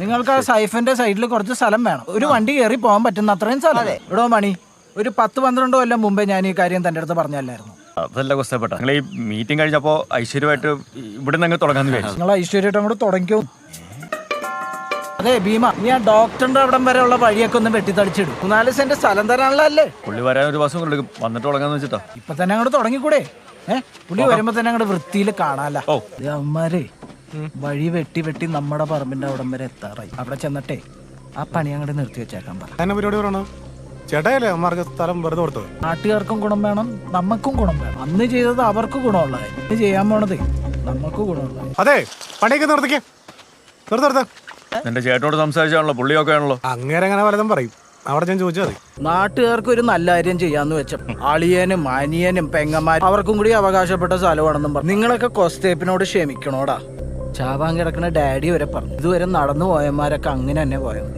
നിങ്ങൾക്ക് ആ സൈഫിന്റെ സൈഡിൽ കുറച്ച് സ്ഥലം വേണം. ഒരു വണ്ടി കയറി പോകാൻ പറ്റുന്ന അത്രയും സ്ഥലം. ഇവിടെ മണി ഒരു 10-12 കൊല്ലം മുമ്പേ ഞാൻ ഈ കാര്യം തന്റെ അടുത്ത് പറഞ്ഞല്ലായിരുന്നു. അതല്ല കുസ്തപ്പെട്ട, നിങ്ങൾ ഈ മീറ്റിംഗ് കഴിഞ്ഞപ്പോ ഐശ്വര്യമായിട്ട് ഇവിടെ നിന്ന് തുടങ്ങാന്ന് വിചാരിച്ചു. നിങ്ങൾ ഐശ്വര്യമായിട്ട് അങ്ങോട്ട് തുടങ്ങിക്കോ. അതെ ഭീമ, നീ ആ ഡോക്ടറിന്റെ അവിടം വരെ ഉള്ള വഴിയൊക്കെ ഒന്ന് വെട്ടിത്തടിച്ചിടും. 4 സെന്റ് സ്ഥലം തരാനുള്ള അല്ലേ? പുള്ളി വരാൻ ഒരു മാസം എടുക്കും, വന്നിട്ട് തുടങ്ങാന്ന് വെച്ചിട്ടാ. ഇപ്പൊ തന്നെ അങ്ങോട്ട് തുടങ്ങിക്കൂടെ? പുള്ളി വരുമ്പോ തന്നെ അങ്ങോട്ട് വൃത്തിയിൽ കാണാല. അമ്മമാരെ വഴി വെട്ടി വെട്ടി നമ്മുടെ പറമ്പിന്റെ അവിടം വരെ എത്താറായി. അവിടെ ചെന്നിട്ടേ ആ പണി അങ്ങോട്ട് നിർത്തി വെച്ചേക്കാൻ പറ. ചേട്ടായല്ലേ അമ്മമാർക്ക് സ്ഥലം വെറുതെ കൊടുത്തത്? നാട്ടുകാർക്കും ഗുണം വേണം, നമുക്കും ഗുണം വേണം. അന്ന് ചെയ്തത് അവർക്ക് ഗുണമുള്ളത്, ഇന്ന് ചെയ്യാൻ പോണത് നമുക്ക് ഗുണമുള്ളത്. അതെ, പണിയൊക്കെ നിർത്തിക്കേ. നിർത്ത എന്റെ ചേട്ടനോട് സംസാരിച്ചാണല്ലോ, പുള്ളിയൊക്കെ ആണല്ലോ. അങ്ങനെ അങ്ങനെ പലതും പറയും. അവിടെ ഞാൻ ചോദിച്ചാൽ മതി. നാട്ടുകാർക്ക് ഒരു നല്ല കാര്യം ചെയ്യാന്ന് വെച്ച അളിയനും അനിയനും പെങ്ങന്മാരും അവർക്കും കൂടി അവകാശപ്പെട്ട സ്ഥലമാണെന്നും പറഞ്ഞു. നിങ്ങളൊക്കെ കൊസ്തേപ്പിനോട് ക്ഷമിക്കണോടാ. ചാവാൻ കിടക്കുന്ന ഡാഡി വരെ പറഞ്ഞു. ഇതുവരെ നടന്നു പോയന്മാരൊക്കെ അങ്ങനെ തന്നെ പോയത്.